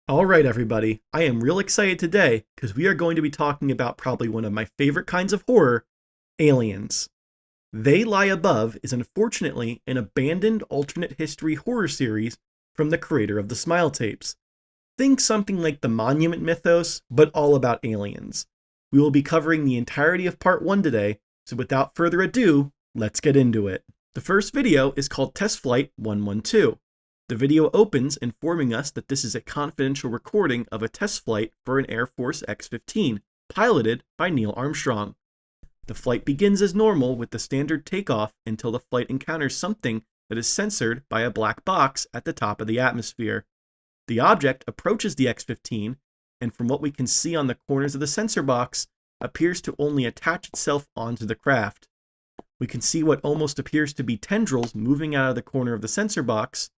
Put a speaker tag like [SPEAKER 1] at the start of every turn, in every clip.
[SPEAKER 1] Alright, everybody, I am real excited today because we are going to be talking about probably one of my favorite kinds of horror, aliens. They Lie Above is unfortunately an abandoned alternate history horror series from the creator of the Smile tapes. Think something like the Monument mythos, but all about aliens. We will be covering the entirety of part 1 today, so without further ado, let's get into it. The first video is called Testflight 112. The video opens informing us that this is a confidential recording of a test flight for an Air Force X-15, piloted by Neil Armstrong. The flight begins as normal with the standard takeoff until the flight encounters something that is censored by a black box at the top of the atmosphere. The object approaches the X-15, and from what we can see on the corners of the sensor box, appears to only attach itself onto the craft. We can see what almost appears to be tendrils moving out of the corner of the sensor box.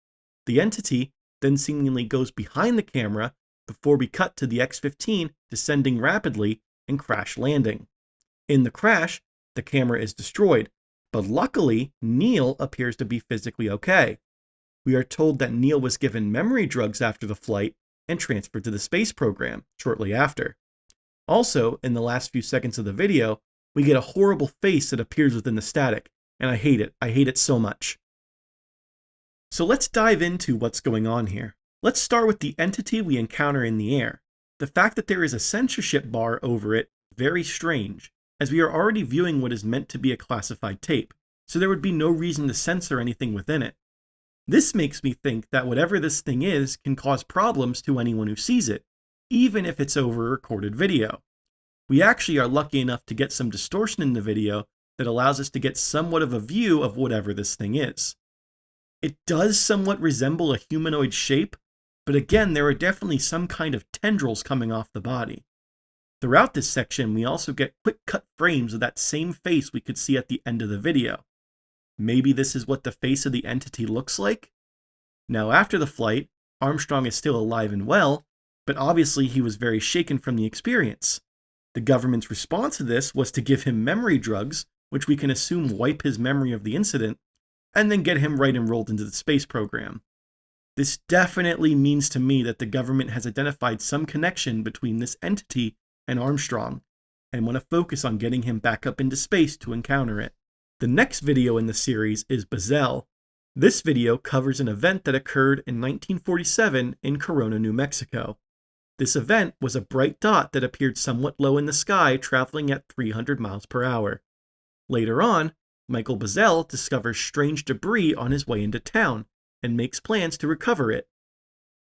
[SPEAKER 1] The entity then seemingly goes behind the camera before we cut to the X-15 descending rapidly and crash landing. In the crash, the camera is destroyed, but luckily Neil appears to be physically okay. We are told that Neil was given memory drugs after the flight and transferred to the space program shortly after. Also, in the last few seconds of the video, we get a horrible face that appears within the static, and I hate it. I hate it so much. So let's dive into what's going on here. Let's start with the entity we encounter in the air. The fact that there is a censorship bar over it, very strange, as we are already viewing what is meant to be a classified tape, so there would be no reason to censor anything within it. This makes me think that whatever this thing is can cause problems to anyone who sees it, even if it's over a recorded video. We actually are lucky enough to get some distortion in the video that allows us to get somewhat of a view of whatever this thing is. It does somewhat resemble a humanoid shape, but again, there are definitely some kind of tendrils coming off the body. Throughout this section, we also get quick cut frames of that same face we could see at the end of the video. Maybe this is what the face of the entity looks like? Now, after the flight, Armstrong is still alive and well, but obviously he was very shaken from the experience. The government's response to this was to give him memory drugs, which we can assume wipe his memory of the incident, and then get him right enrolled into the space program. This definitely means to me that the government has identified some connection between this entity and Armstrong, and want to focus on getting him back up into space to encounter it. The next video in the series is Bazel. This video covers an event that occurred in 1947 in Corona, New Mexico. This event was a bright dot that appeared somewhat low in the sky, traveling at 300 miles per hour. Later on, Michael Bazel discovers strange debris on his way into town and makes plans to recover it.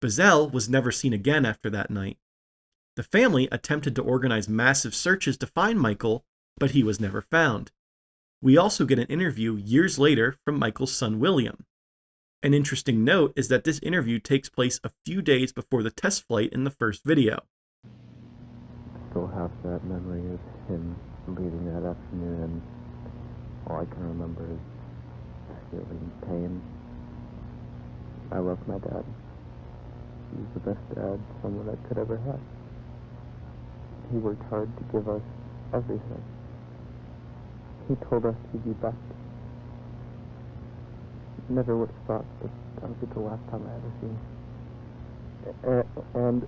[SPEAKER 1] Bazel was never seen again after that night. The family attempted to organize massive searches to find Michael, but he was never found. We also get an interview years later from Michael's son William. An interesting note is that this interview takes place a few days before the test flight in the first video.
[SPEAKER 2] Still have that memory of him leaving that afternoon, and all I can remember is feeling pain. I love my dad. He was the best dad someone I could ever have. He worked hard to give us everything. He told us he'd be back. Never would have thought that would be the last time I ever seen him. And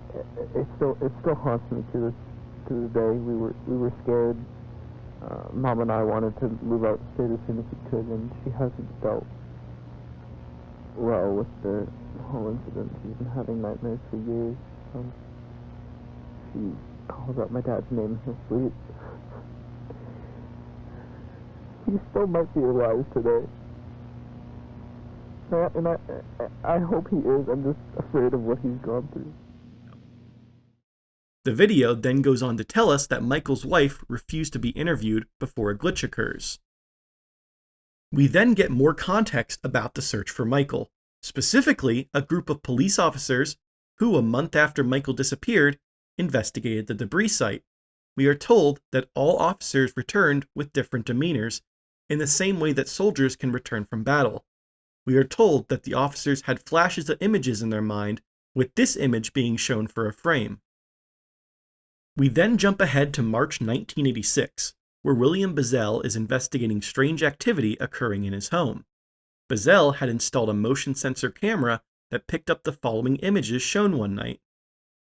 [SPEAKER 2] it still haunts me to this day. We were scared. Mom and I wanted to move out of the state as soon as we could, and she hasn't dealt well with the whole incident. She's been having nightmares for years. She calls out my dad's name in her sleep. He still might be alive today. And I hope he is. I'm just afraid of what he's gone through.
[SPEAKER 1] The video then goes on to tell us that Michael's wife refused to be interviewed before a glitch occurs. We then get more context about the search for Michael, specifically a group of police officers who, a month after Michael disappeared, investigated the debris site. We are told that all officers returned with different demeanors, in the same way that soldiers can return from battle. We are told that the officers had flashes of images in their mind, with this image being shown for a frame. We then jump ahead to March 1986, where William Bazel is investigating strange activity occurring in his home. Bazel had installed a motion sensor camera that picked up the following images shown one night.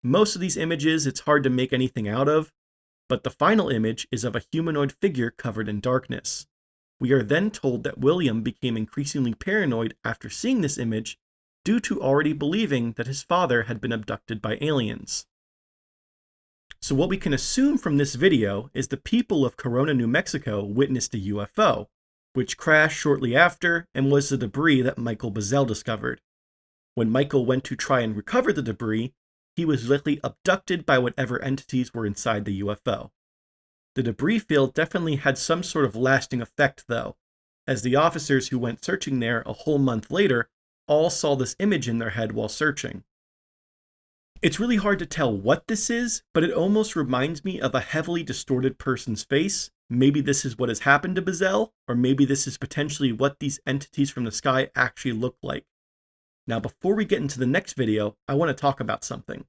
[SPEAKER 1] Most of these images it's hard to make anything out of, but the final image is of a humanoid figure covered in darkness. We are then told that William became increasingly paranoid after seeing this image due to already believing that his father had been abducted by aliens. So what we can assume from this video is the people of Corona, New Mexico witnessed a UFO, which crashed shortly after and was the debris that Michael Bazel discovered. When Michael went to try and recover the debris, he was likely abducted by whatever entities were inside the UFO. The debris field definitely had some sort of lasting effect though, as the officers who went searching there a whole month later all saw this image in their head while searching. It's really hard to tell what this is, but it almost reminds me of a heavily distorted person's face. Maybe this is what has happened to Bazel, or maybe this is potentially what these entities from the sky actually look like. Now, before we get into the next video, I want to talk about something.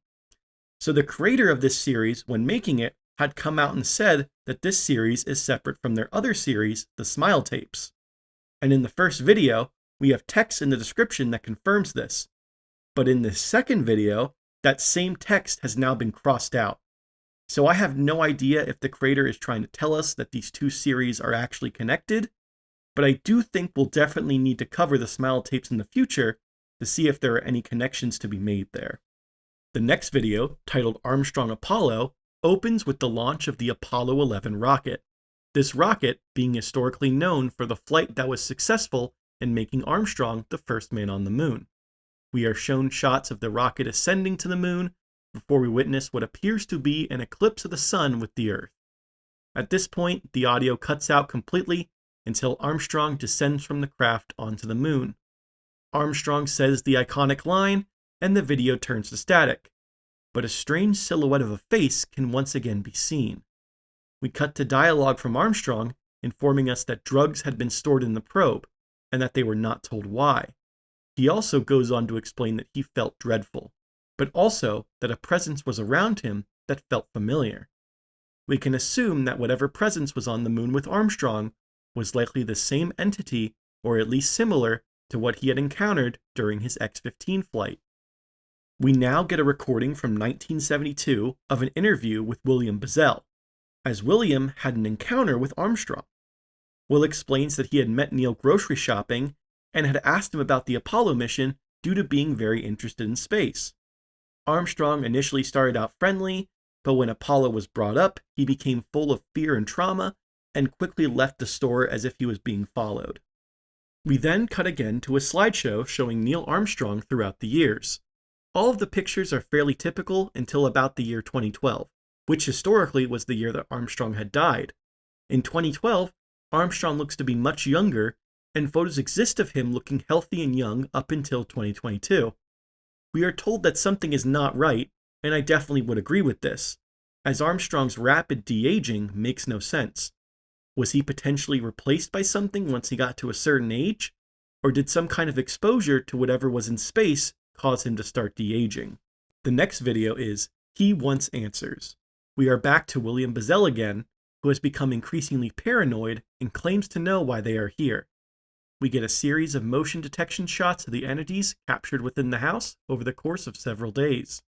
[SPEAKER 1] So the creator of this series, when making it, had come out and said that this series is separate from their other series, the Smile Tapes. And in the first video, we have text in the description that confirms this. But in the second video, that same text has now been crossed out. So I have no idea if the creator is trying to tell us that these two series are actually connected, but I do think we'll definitely need to cover the Smile Tapes in the future to see if there are any connections to be made there. The next video, titled ArmstrongApollo, opens with the launch of the Apollo 11 rocket. This rocket being historically known for the flight that was successful in making Armstrong the first man on the moon. We are shown shots of the rocket ascending to the moon before we witness what appears to be an eclipse of the sun with the Earth. At this point, the audio cuts out completely until Armstrong descends from the craft onto the moon. Armstrong says the iconic line, and the video turns to static, but a strange silhouette of a face can once again be seen. We cut to dialogue from Armstrong informing us that drugs had been stored in the probe, and that they were not told why. He also goes on to explain that he felt dreadful, but also that a presence was around him that felt familiar. We can assume that whatever presence was on the moon with Armstrong was likely the same entity, or at least similar, to what he had encountered during his X-15 flight. We now get a recording from 1972 of an interview with William Bazel, as William had an encounter with Armstrong. Will explains that he had met Neil grocery shopping and had asked him about the Apollo mission due to being very interested in space. Armstrong initially started out friendly, but when Apollo was brought up, he became full of fear and trauma and quickly left the store as if he was being followed. We then cut again to a slideshow showing Neil Armstrong throughout the years. All of the pictures are fairly typical until about the year 2012, which historically was the year that Armstrong had died. In 2012, Armstrong looks to be much younger, and photos exist of him looking healthy and young up until 2022. We are told that something is not right, and I definitely would agree with this, as Armstrong's rapid de-aging makes no sense. Was he potentially replaced by something once he got to a certain age? Or did some kind of exposure to whatever was in space cause him to start de-aging? The next video is He Wants Answers. We are back to William Bazel again, who has become increasingly paranoid and claims to know why they are here. We get a series of motion detection shots of the entities captured within the house over the course of several days.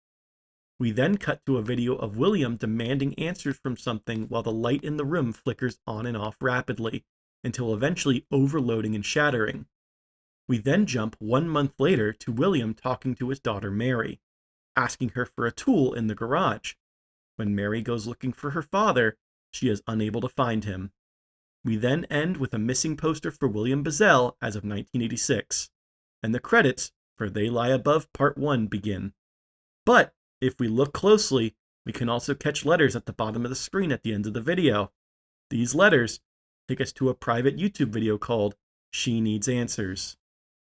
[SPEAKER 1] We then cut to a video of William demanding answers from something while the light in the room flickers on and off rapidly, until eventually overloading and shattering. We then jump 1 month later to William talking to his daughter Mary, asking her for a tool in the garage. When Mary goes looking for her father, she is unable to find him. We then end with a missing poster for William Bazel as of 1986, and the credits for They Lie Above Part 1 begin. But if we look closely, we can also catch letters at the bottom of the screen at the end of the video. These letters take us to a private YouTube video called She Needs Answers.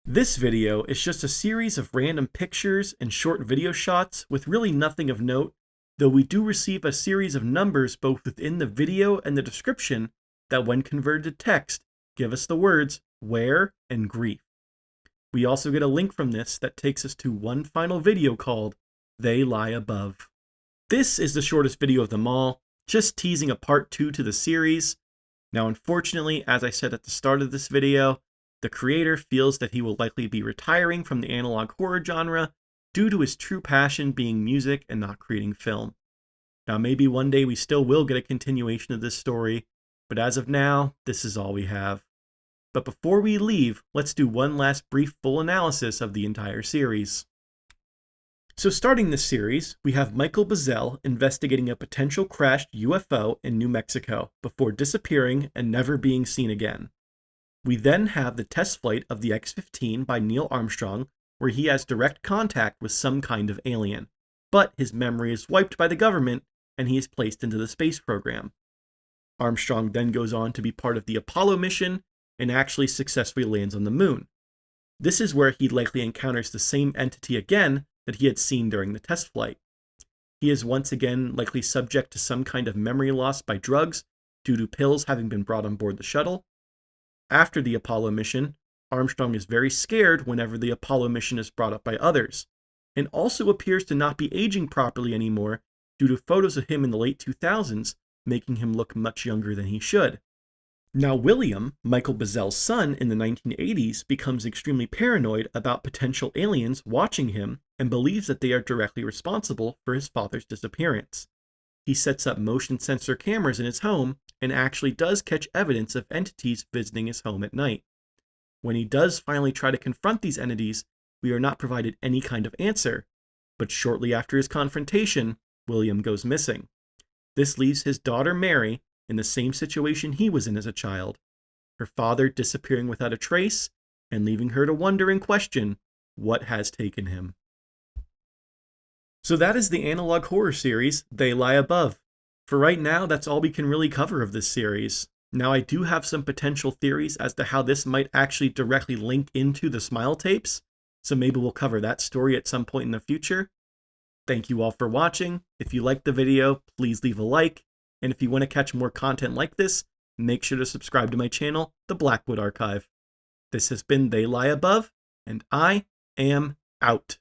[SPEAKER 1] This video is just a series of random pictures and short video shots with really nothing of note, though we do receive a series of numbers both within the video and the description that when converted to text give us the words where and grief. We also get a link from this that takes us to one final video called They Lie Above. This is the shortest video of them all, just teasing a part 2 to the series. Now unfortunately, as I said at the start of this video, the creator feels that he will likely be retiring from the analog horror genre due to his true passion being music and not creating film. Now, maybe one day we still will get a continuation of this story, but as of now, this is all we have. But before we leave, let's do one last brief full analysis of the entire series. So starting this series, we have Michael Bazel investigating a potential crashed UFO in New Mexico before disappearing and never being seen again. We then have the test flight of the X-15 by Neil Armstrong, where he has direct contact with some kind of alien, but his memory is wiped by the government and he is placed into the space program. Armstrong then goes on to be part of the Apollo mission and actually successfully lands on the moon. This is where he likely encounters the same entity again that he had seen during the test flight. He is once again likely subject to some kind of memory loss by drugs due to pills having been brought on board the shuttle. After the Apollo mission, Armstrong is very scared whenever the Apollo mission is brought up by others, and also appears to not be aging properly anymore due to photos of him in the late 2000s making him look much younger than he should. Now William, Michael Bazel's son in the 1980s, becomes extremely paranoid about potential aliens watching him and believes that they are directly responsible for his father's disappearance. He sets up motion sensor cameras in his home and actually does catch evidence of entities visiting his home at night. When he does finally try to confront these entities, we are not provided any kind of answer, but shortly after his confrontation, William goes missing. This leaves his daughter Mary in the same situation he was in as a child, her father disappearing without a trace and leaving her to wonder and question what has taken him. So that is the analog horror series, They Lie Above. For right now, that's all we can really cover of this series. Now, I do have some potential theories as to how this might actually directly link into the Smile tapes, so maybe we'll cover that story at some point in the future. Thank you all for watching. If you liked the video, please leave a like, and if you want to catch more content like this, make sure to subscribe to my channel, The Blackwood Archive. This has been They Lie Above, and I am out.